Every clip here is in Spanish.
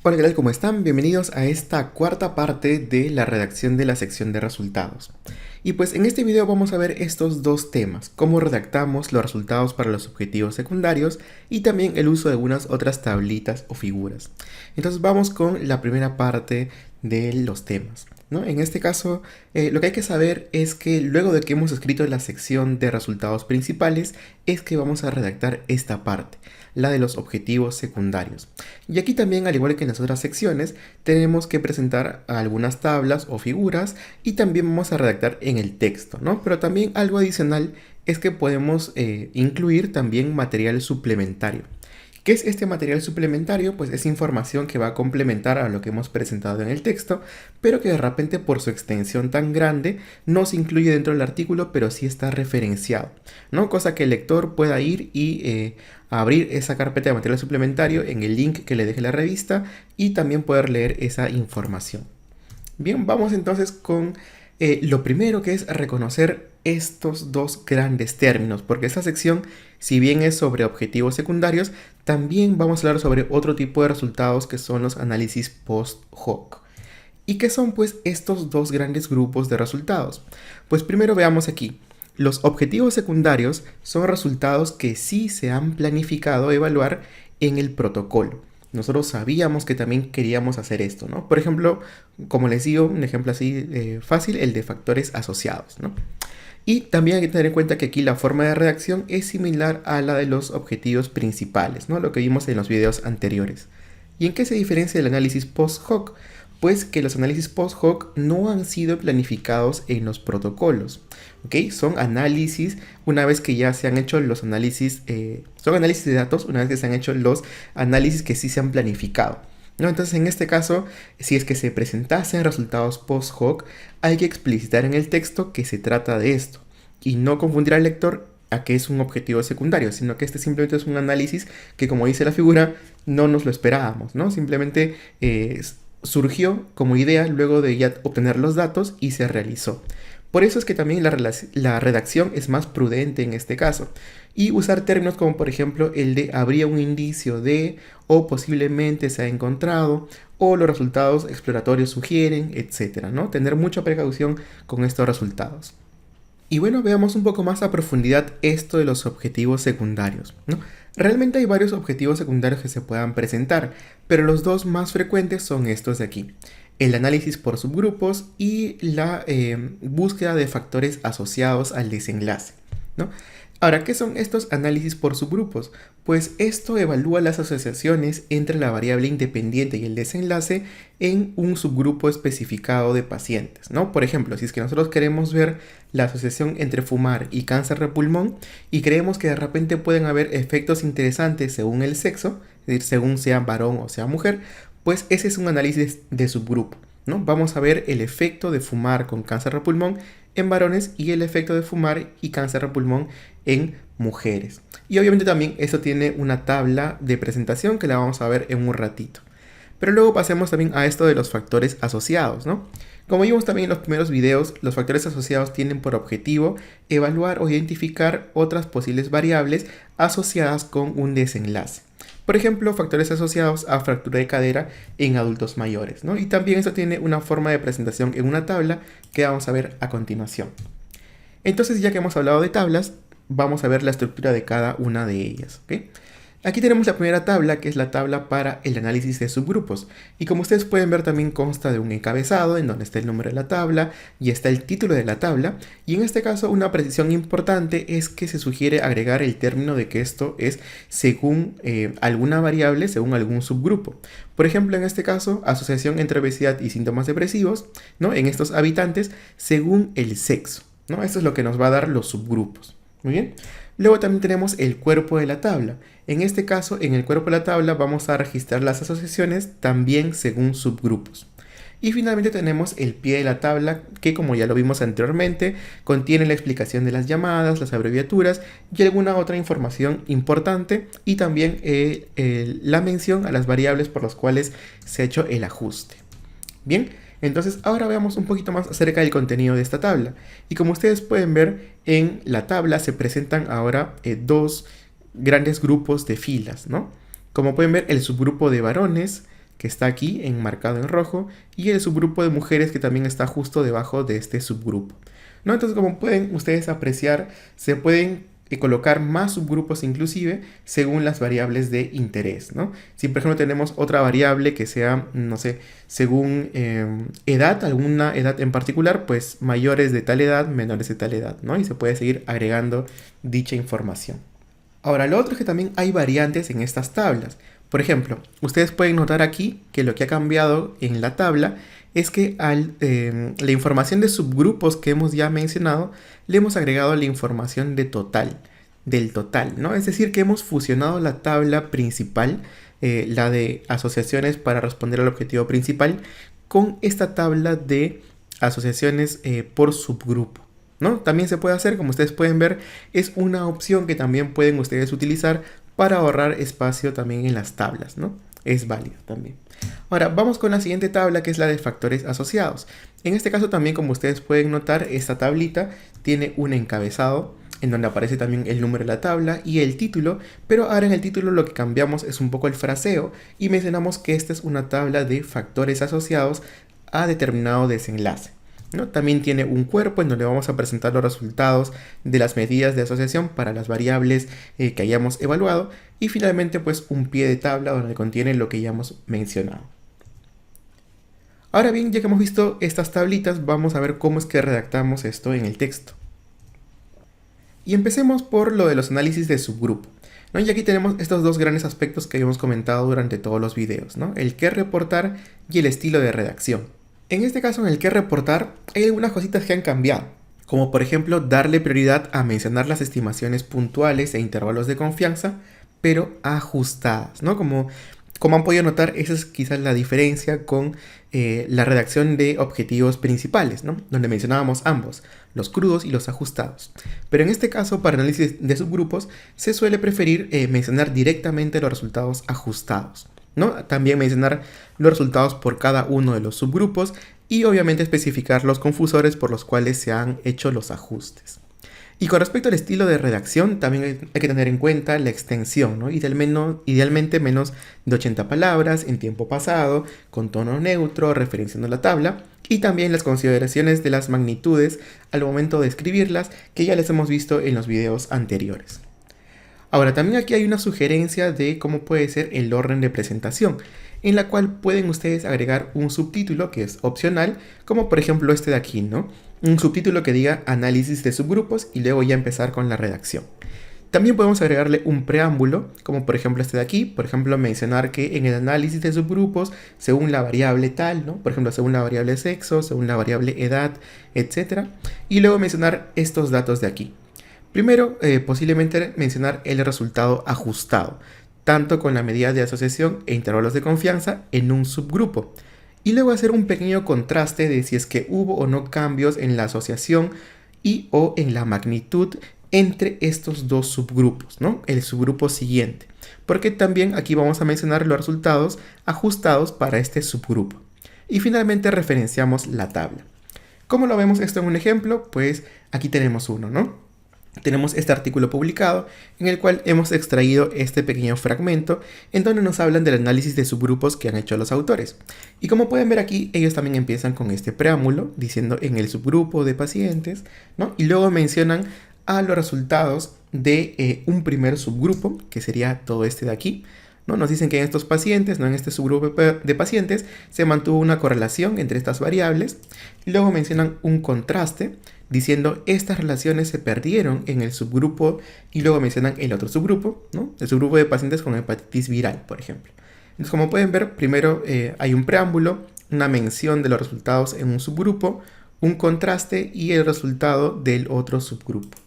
Hola, ¿qué tal? ¿Cómo están? Bienvenidos a esta cuarta parte de la redacción de la sección de resultados. Y pues en este video vamos a ver estos dos temas, cómo redactamos los resultados para los objetivos secundarios y también el uso de algunas otras tablitas o figuras. Entonces vamos con la primera parte de los temas, ¿no? En este caso, lo que hay que saber es que luego de que hemos escrito la sección de resultados principales, es que vamos a redactar esta parte, la de los objetivos secundarios. Y aquí también, al igual que en las otras secciones, tenemos que presentar algunas tablas o figuras y también vamos a redactar en el texto, ¿no? Pero también algo adicional es que podemos incluir también material suplementario. ¿Qué es este material suplementario? Pues es información que va a complementar a lo que hemos presentado en el texto, pero que de repente por su extensión tan grande no se incluye dentro del artículo, pero sí está referenciado, ¿no? Cosa que el lector pueda ir y abrir esa carpeta de material suplementario en el link que le deje la revista y también poder leer esa información. Bien, vamos entonces con lo primero, que es reconocer estos dos grandes términos, porque esta sección, si bien es sobre objetivos secundarios, también vamos a hablar sobre otro tipo de resultados que son los análisis post hoc. ¿Y qué son pues estos dos grandes grupos de resultados? Pues primero veamos aquí. Los objetivos secundarios son resultados que sí se han planificado evaluar en el protocolo. Nosotros sabíamos que también queríamos hacer esto, ¿no? Por ejemplo, como les digo, un ejemplo así fácil, el de factores asociados, ¿no? Y también hay que tener en cuenta que aquí la forma de redacción es similar a la de los objetivos principales, ¿no? Lo que vimos en los videos anteriores. ¿Y en qué se diferencia el análisis post hoc? Pues que los análisis post hoc no han sido planificados en los protocolos, ¿ok? Son análisis una vez que ya se han hecho los análisis, son análisis de datos una vez que se han hecho los análisis que sí se han planificado, ¿no? Entonces en este caso, si es que se presentasen resultados post hoc, hay que explicitar en el texto que se trata de esto y no confundir al lector a que es un objetivo secundario, sino que este simplemente es un análisis que, como dice la figura, no nos lo esperábamos, ¿no? Simplemente surgió como idea luego de ya obtener los datos y se realizó. Por eso es que también la redacción es más prudente en este caso. Y usar términos como por ejemplo el de habría un indicio de, o posiblemente se ha encontrado, o los resultados exploratorios sugieren, etcétera, ¿no? Tener mucha precaución con estos resultados. Y bueno, veamos un poco más a profundidad esto de los objetivos secundarios, ¿no? Realmente hay varios objetivos secundarios que se puedan presentar, pero los dos más frecuentes son estos de aquí: el análisis por subgrupos y la búsqueda de factores asociados al desenlace, ¿no? Ahora, ¿qué son estos análisis por subgrupos? Pues esto evalúa las asociaciones entre la variable independiente y el desenlace en un subgrupo especificado de pacientes, ¿no? Por ejemplo, si es que nosotros queremos ver la asociación entre fumar y cáncer de pulmón y creemos que de repente pueden haber efectos interesantes según el sexo, es decir, según sea varón o sea mujer, pues ese es un análisis de subgrupo, ¿no? Vamos a ver el efecto de fumar con cáncer de pulmón en varones y el efecto de fumar y cáncer de pulmón en mujeres. Y obviamente también esto tiene una tabla de presentación que la vamos a ver en un ratito. Pero luego pasemos también a esto de los factores asociados, ¿no? Como vimos también en los primeros videos, los factores asociados tienen por objetivo evaluar o identificar otras posibles variables asociadas con un desenlace. Por ejemplo, factores asociados a fractura de cadera en adultos mayores, ¿no? Y también esto tiene una forma de presentación en una tabla que vamos a ver a continuación. Entonces, ya que hemos hablado de tablas, vamos a ver la estructura de cada una de ellas, ¿ok? Aquí tenemos la primera tabla, que es la tabla para el análisis de subgrupos. Y como ustedes pueden ver, también consta de un encabezado en donde está el número de la tabla y está el título de la tabla. Y en este caso, una precisión importante es que se sugiere agregar el término de que esto es según alguna variable, según algún subgrupo. Por ejemplo, en este caso, asociación entre obesidad y síntomas depresivos, ¿no? En estos habitantes, según el sexo, ¿no? Esto es lo que nos va a dar los subgrupos. Muy bien. Luego también tenemos el cuerpo de la tabla. En este caso, en el cuerpo de la tabla vamos a registrar las asociaciones también según subgrupos. Y finalmente tenemos el pie de la tabla, que como ya lo vimos anteriormente, contiene la explicación de las llamadas, las abreviaturas y alguna otra información importante, y también la mención a las variables por las cuales se ha hecho el ajuste. Bien, entonces ahora veamos un poquito más acerca del contenido de esta tabla. Y como ustedes pueden ver, en la tabla se presentan ahora dos grandes grupos de filas, ¿no? Como pueden ver, el subgrupo de varones que está aquí enmarcado en rojo, y el subgrupo de mujeres que también está justo debajo de este subgrupo, ¿no? Entonces, como pueden ustedes apreciar, se pueden colocar más subgrupos inclusive según las variables de interés, ¿no? Si por ejemplo tenemos otra variable que sea, no sé, según edad, alguna edad en particular, pues mayores de tal edad, menores de tal edad, ¿no? Y se puede seguir agregando dicha información. Ahora, lo otro es que también hay variantes en estas tablas. Por ejemplo, ustedes pueden notar aquí que lo que ha cambiado en la tabla es que la información de subgrupos que hemos ya mencionado, le hemos agregado la información de total, del total, ¿no? Es decir, que hemos fusionado la tabla principal, la de asociaciones para responder al objetivo principal, con esta tabla de asociaciones por subgrupo, ¿no? También se puede hacer, como ustedes pueden ver, es una opción que también pueden ustedes utilizar para ahorrar espacio también en las tablas, ¿no? Es válido también. Ahora, vamos con la siguiente tabla, que es la de factores asociados. En este caso también, como ustedes pueden notar, esta tablita tiene un encabezado en donde aparece también el número de la tabla y el título, pero ahora en el título lo que cambiamos es un poco el fraseo y mencionamos que esta es una tabla de factores asociados a determinado desenlace, ¿no? También tiene un cuerpo en donde vamos a presentar los resultados de las medidas de asociación para las variables que hayamos evaluado, y finalmente pues un pie de tabla donde contiene lo que ya hemos mencionado. Ahora bien, ya que hemos visto estas tablitas, vamos a ver cómo es que redactamos esto en el texto. Y empecemos por lo de los análisis de subgrupo, ¿no? Y aquí tenemos estos dos grandes aspectos que habíamos comentado durante todos los videos, ¿no? El qué reportar y el estilo de redacción. En este caso, en el que reportar, hay algunas cositas que han cambiado, como por ejemplo darle prioridad a mencionar las estimaciones puntuales e intervalos de confianza, pero ajustadas, ¿no? Como han podido notar, esa es quizás la diferencia con la redacción de objetivos principales, ¿no? Donde mencionábamos ambos, los crudos y los ajustados. Pero en este caso, para análisis de subgrupos, se suele preferir mencionar directamente los resultados ajustados, ¿no? También mencionar los resultados por cada uno de los subgrupos y obviamente especificar los confusores por los cuales se han hecho los ajustes. Y con respecto al estilo de redacción, también hay que tener en cuenta la extensión, ¿no? Idealmente menos de 80 palabras en tiempo pasado, con tono neutro, referenciando la tabla, y también las consideraciones de las magnitudes al momento de escribirlas, que ya les hemos visto en los videos anteriores. Ahora, también aquí hay una sugerencia de cómo puede ser el orden de presentación, en la cual pueden ustedes agregar un subtítulo que es opcional, como por ejemplo este de aquí, ¿no? Un subtítulo que diga análisis de subgrupos y luego ya empezar con la redacción. También podemos agregarle un preámbulo, como por ejemplo este de aquí, por ejemplo mencionar que en el análisis de subgrupos, según la variable tal, ¿no? Por ejemplo, según la variable sexo, según la variable edad, etc. Y luego mencionar estos datos de aquí. Primero, posiblemente mencionar el resultado ajustado, tanto con la medida de asociación e intervalos de confianza en un subgrupo. Y luego hacer un pequeño contraste de si es que hubo o no cambios en la asociación y o en la magnitud entre estos dos subgrupos, ¿no? El subgrupo siguiente. Porque también aquí vamos a mencionar los resultados ajustados para este subgrupo. Y finalmente referenciamos la tabla. ¿Cómo lo vemos esto en un ejemplo? Pues aquí tenemos uno, ¿no? Tenemos este artículo publicado en el cual hemos extraído este pequeño fragmento en donde nos hablan del análisis de subgrupos que han hecho los autores. Y como pueden ver aquí, ellos también empiezan con este preámbulo diciendo en el subgrupo de pacientes, ¿no? Y luego mencionan a los resultados de un primer subgrupo, que sería todo este de aquí, ¿no? Nos dicen que en estos pacientes, no en este subgrupo de pacientes, se mantuvo una correlación entre estas variables. Y luego mencionan un contraste, diciendo estas relaciones se perdieron en el subgrupo, y luego mencionan el otro subgrupo, ¿no? El subgrupo de pacientes con hepatitis viral, por ejemplo. Entonces, como pueden ver, primero hay un preámbulo, una mención de los resultados en un subgrupo, un contraste y el resultado del otro subgrupo.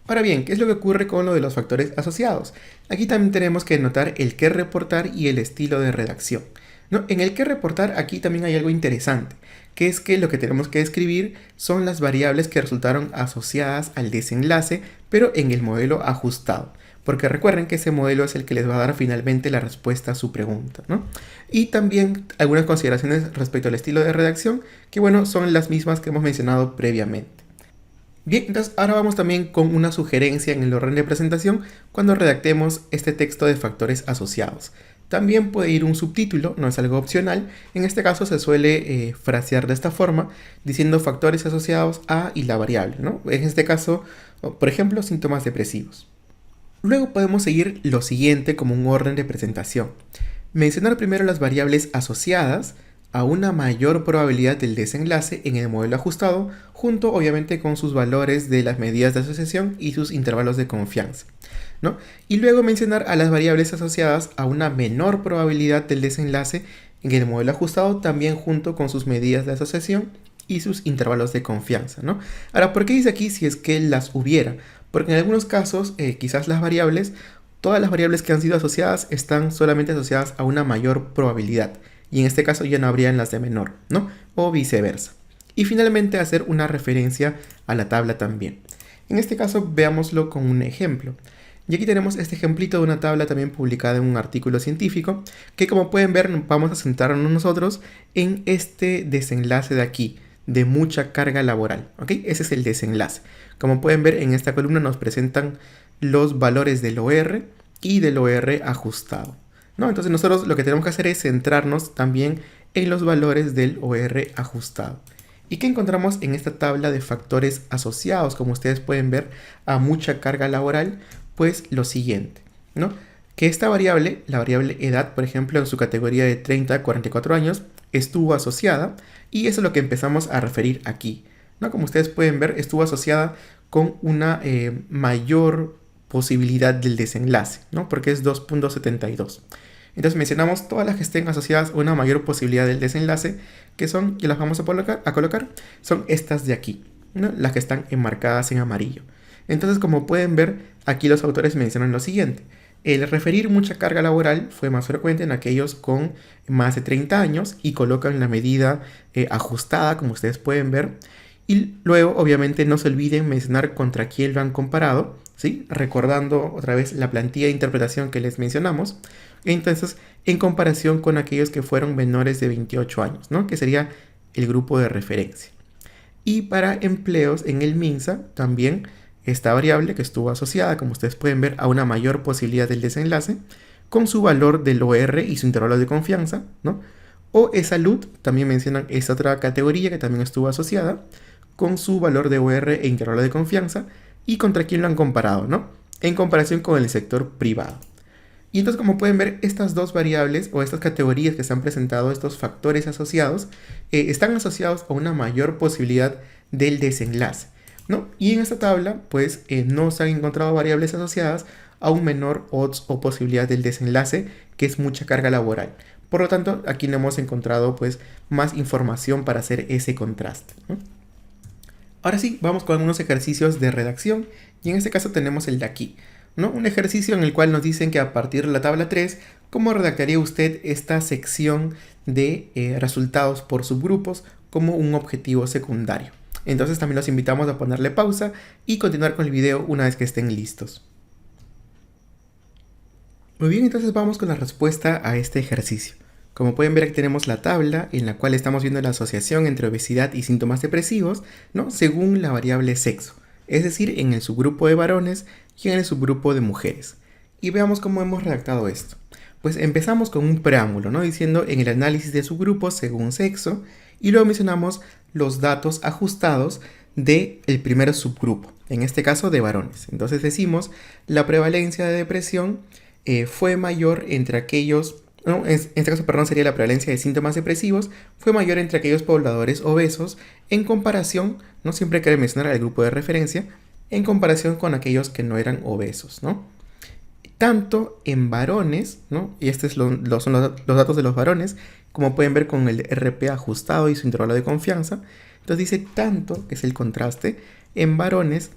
Ahora bien, ¿qué es lo que ocurre con lo de los factores asociados? Aquí también tenemos que notar el qué reportar y el estilo de redacción, ¿no? En el qué reportar aquí también hay algo interesante, que es que lo que tenemos que describir son las variables que resultaron asociadas al desenlace, pero en el modelo ajustado. Porque recuerden que ese modelo es el que les va a dar finalmente la respuesta a su pregunta, ¿no? Y también algunas consideraciones respecto al estilo de redacción, que bueno, son las mismas que hemos mencionado previamente. Bien, entonces ahora vamos también con una sugerencia en el orden de presentación cuando redactemos este texto de factores asociados. También puede ir un subtítulo, no es algo opcional. En este caso se suele frasear de esta forma, diciendo factores asociados a y la variable, ¿no? En este caso, por ejemplo, síntomas depresivos. Luego podemos seguir lo siguiente como un orden de presentación. Mencionar primero las variables asociadas a una mayor probabilidad del desenlace en el modelo ajustado, junto obviamente con sus valores de las medidas de asociación y sus intervalos de confianza, ¿no? Y luego mencionar a las variables asociadas a una menor probabilidad del desenlace en el modelo ajustado, también junto con sus medidas de asociación y sus intervalos de confianza, ¿no? Ahora, ¿por qué dice aquí si es que las hubiera? Porque en algunos casos, quizás todas las variables que han sido asociadas están solamente asociadas a una mayor probabilidad. Y en este caso ya no habrían las de menor, ¿no? O viceversa. Y finalmente hacer una referencia a la tabla también. En este caso veámoslo con un ejemplo. Y aquí tenemos este ejemplito de una tabla también publicada en un artículo científico, que como pueden ver vamos a centrarnos nosotros en este desenlace de aquí, de mucha carga laboral, ¿ok? Ese es el desenlace. Como pueden ver en esta columna nos presentan los valores del OR y del OR ajustado, ¿no? Entonces nosotros lo que tenemos que hacer es centrarnos también en los valores del OR ajustado. ¿Y qué encontramos en esta tabla de factores asociados, como ustedes pueden ver, a mucha carga laboral? Pues lo siguiente, ¿no? Que esta variable, la variable edad, por ejemplo, en su categoría de 30 a 44 años, estuvo asociada, y eso es lo que empezamos a referir aquí, ¿no? Como ustedes pueden ver, estuvo asociada con una mayor posibilidad del desenlace, ¿no? Porque es 2.72. Entonces mencionamos todas las que estén asociadas a una mayor posibilidad del desenlace, que son, y las vamos a colocar, son estas de aquí, ¿no? Las que están enmarcadas en amarillo. Entonces, como pueden ver, aquí los autores mencionan lo siguiente. El referir mucha carga laboral fue más frecuente en aquellos con más de 30 años y colocan la medida ajustada, como ustedes pueden ver. Y luego, obviamente, no se olviden mencionar contra quién lo han comparado, ¿sí? Recordando otra vez la plantilla de interpretación que les mencionamos. Entonces, en comparación con aquellos que fueron menores de 28 años, ¿no? Que sería el grupo de referencia. Y para empleos en el MINSA también esta variable que estuvo asociada, como ustedes pueden ver, a una mayor posibilidad del desenlace, con su valor del OR y su intervalo de confianza, ¿no? O salud, también mencionan esta otra categoría que también estuvo asociada, con su valor de OR e intervalo de confianza, y contra quién lo han comparado, ¿no? En comparación con el sector privado. Y entonces, como pueden ver, estas dos variables o estas categorías que se han presentado, estos factores asociados, están asociados a una mayor posibilidad del desenlace, ¿no? Y en esta tabla, pues, no se han encontrado variables asociadas a un menor odds o posibilidad del desenlace, que es mucha carga laboral. Por lo tanto, aquí no hemos encontrado, pues, más información para hacer ese contraste, ¿no? Ahora sí, vamos con algunos ejercicios de redacción, y en este caso tenemos el de aquí, ¿no? Un ejercicio en el cual nos dicen que a partir de la tabla 3, ¿cómo redactaría usted esta sección de resultados por subgrupos como un objetivo secundario? Entonces también los invitamos a ponerle pausa y continuar con el video una vez que estén listos. Muy bien, entonces vamos con la respuesta a este ejercicio. Como pueden ver, aquí tenemos la tabla en la cual estamos viendo la asociación entre obesidad y síntomas depresivos, ¿no? Según la variable sexo, es decir, en el subgrupo de varones y en el subgrupo de mujeres. Y veamos cómo hemos redactado esto. Pues empezamos con un preámbulo, ¿no? Diciendo en el análisis de subgrupos según sexo, y luego mencionamos los datos ajustados del primer subgrupo, en este caso de varones. Entonces decimos, la prevalencia de depresión fue mayor entre aquellos, ¿no? En este caso, perdón, sería la prevalencia de síntomas depresivos, fue mayor entre aquellos pobladores obesos en comparación, no siempre hay que mencionar al grupo de referencia, en comparación con aquellos que no eran obesos, ¿no? Tanto en varones, ¿no? Y estos son los datos de los varones, como pueden ver con el RP ajustado y su intervalo de confianza. Entonces dice tanto, que es el contraste, en varones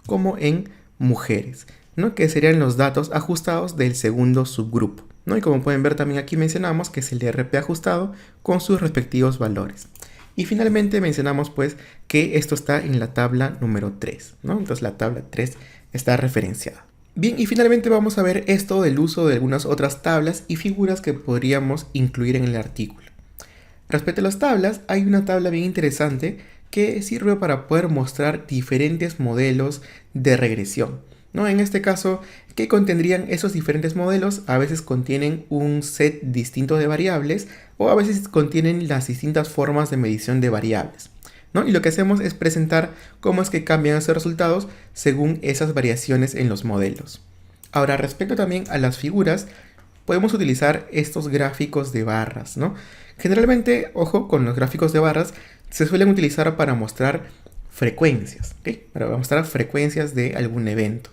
como en mujeres, ¿no? Que serían los datos ajustados del segundo subgrupo, ¿no? Y como pueden ver también aquí mencionamos que es el de RP ajustado con sus respectivos valores. Y finalmente mencionamos pues que esto está en la tabla número 3, ¿no? Entonces la tabla 3 está referenciada. Bien, y finalmente vamos a ver esto del uso de algunas otras tablas y figuras que podríamos incluir en el artículo. Respecto a las tablas, hay una tabla bien interesante que sirve para poder mostrar diferentes modelos de regresión, ¿no? En este caso, ¿qué contendrían esos diferentes modelos? A veces contienen un set distinto de variables o a veces contienen las distintas formas de medición de variables, ¿no? Y lo que hacemos es presentar cómo es que cambian esos resultados según esas variaciones en los modelos. Ahora, respecto también a las figuras, podemos utilizar estos gráficos de barras, ¿no? Generalmente, ojo, con los gráficos de barras se suelen utilizar para mostrar frecuencias, ¿ok? Para mostrar frecuencias de algún evento.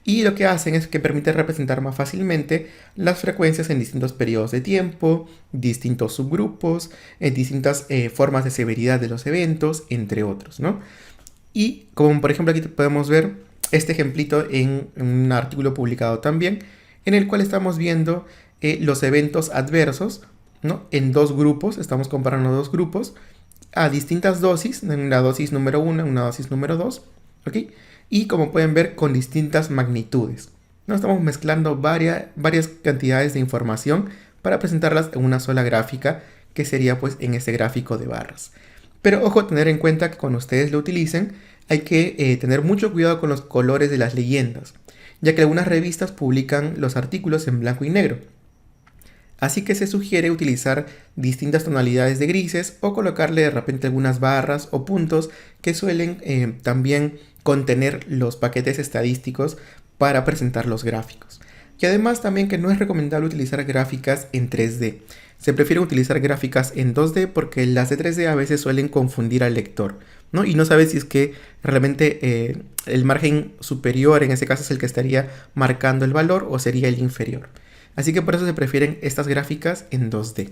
Y lo que hacen es que permiten representar más fácilmente las frecuencias en distintos periodos de tiempo, distintos subgrupos, en distintas formas de severidad de los eventos, entre otros, ¿no? Y como por ejemplo aquí podemos ver este ejemplito en un artículo publicado también, en el cual estamos viendo los eventos adversos, ¿no? En dos grupos, estamos comparando dos grupos a distintas dosis, en la dosis número 1, en una dosis número 2, ¿ok? Y como pueden ver, con distintas magnitudes, ¿no? Estamos mezclando varias cantidades de información para presentarlas en una sola gráfica, que sería pues en este gráfico de barras. Pero ojo, tener en cuenta que cuando ustedes lo utilicen, hay que tener mucho cuidado con los colores de las leyendas, ya que algunas revistas publican los artículos en blanco y negro. Así que se sugiere utilizar distintas tonalidades de grises o colocarle de repente algunas barras o puntos que suelen también contener los paquetes estadísticos para presentar los gráficos. Y además también que no es recomendable utilizar gráficas en 3D. Se prefiere utilizar gráficas en 2D porque las de 3D a veces suelen confundir al lector, ¿no? Y no sabe si es que realmente el margen superior en ese caso es el que estaría marcando el valor o sería el inferior. Así que por eso se prefieren estas gráficas en 2D.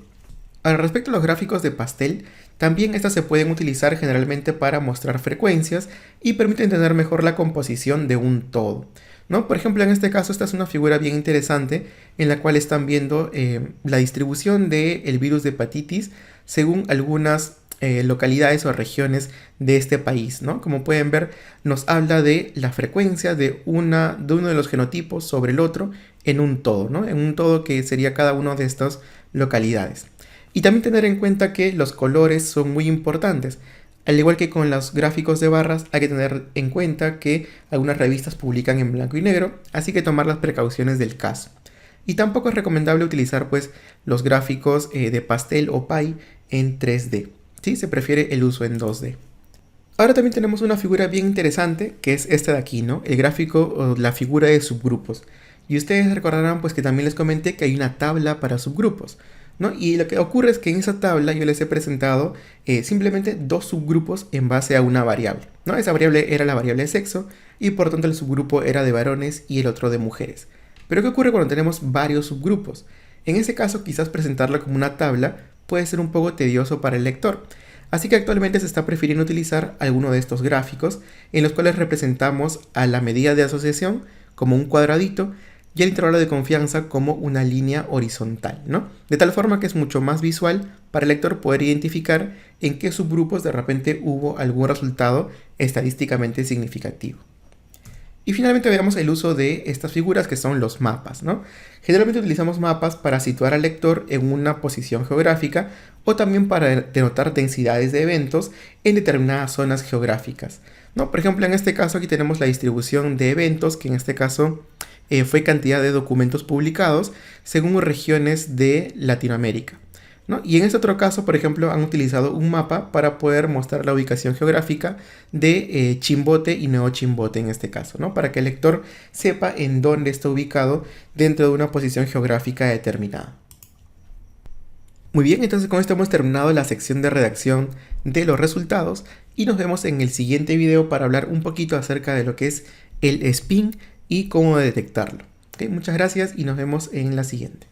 Ahora, respecto a los gráficos de pastel, también estas se pueden utilizar generalmente para mostrar frecuencias y permiten entender mejor la composición de un todo, ¿no? Por ejemplo, en este caso esta es una figura bien interesante en la cual están viendo la distribución del virus de hepatitis según algunas localidades o regiones de este país, ¿no? Como pueden ver, nos habla de la frecuencia de uno de los genotipos sobre el otro en un todo, ¿no? En un todo que sería cada una de estas localidades. Y también tener en cuenta que los colores son muy importantes. Al igual que con los gráficos de barras, hay que tener en cuenta que algunas revistas publican en blanco y negro, así que tomar las precauciones del caso. Y tampoco es recomendable utilizar pues los gráficos de pastel o pie en 3D. ¿Sí? Se prefiere el uso en 2D. Ahora también tenemos una figura bien interesante, que es esta de aquí, ¿no? El gráfico o la figura de subgrupos. Y ustedes recordarán pues que también les comenté que hay una tabla para subgrupos, ¿no? Y lo que ocurre es que en esa tabla yo les he presentado simplemente dos subgrupos en base a una variable, ¿no? Esa variable era la variable de sexo y por tanto el subgrupo era de varones y el otro de mujeres. Pero ¿qué ocurre cuando tenemos varios subgrupos? En ese caso quizás presentarla como una tabla puede ser un poco tedioso para el lector. Así que actualmente se está prefiriendo utilizar alguno de estos gráficos en los cuales representamos a la medida de asociación como un cuadradito y el intervalo de confianza como una línea horizontal, ¿no? De tal forma que es mucho más visual para el lector poder identificar en qué subgrupos de repente hubo algún resultado estadísticamente significativo. Y finalmente veamos el uso de estas figuras que son los mapas, ¿no? Generalmente utilizamos mapas para situar al lector en una posición geográfica o también para denotar densidades de eventos en determinadas zonas geográficas, ¿no? Por ejemplo, en este caso aquí tenemos la distribución de eventos, que en este caso fue cantidad de documentos publicados según regiones de Latinoamérica, ¿no? Y en este otro caso, por ejemplo, han utilizado un mapa para poder mostrar la ubicación geográfica de Chimbote y Nuevo Chimbote en este caso, ¿no? Para que el lector sepa en dónde está ubicado dentro de una posición geográfica determinada. Muy bien, entonces con esto hemos terminado la sección de redacción de los resultados y nos vemos en el siguiente video para hablar un poquito acerca de lo que es el spin y cómo detectarlo. ¿Okay? Muchas gracias y nos vemos en la siguiente.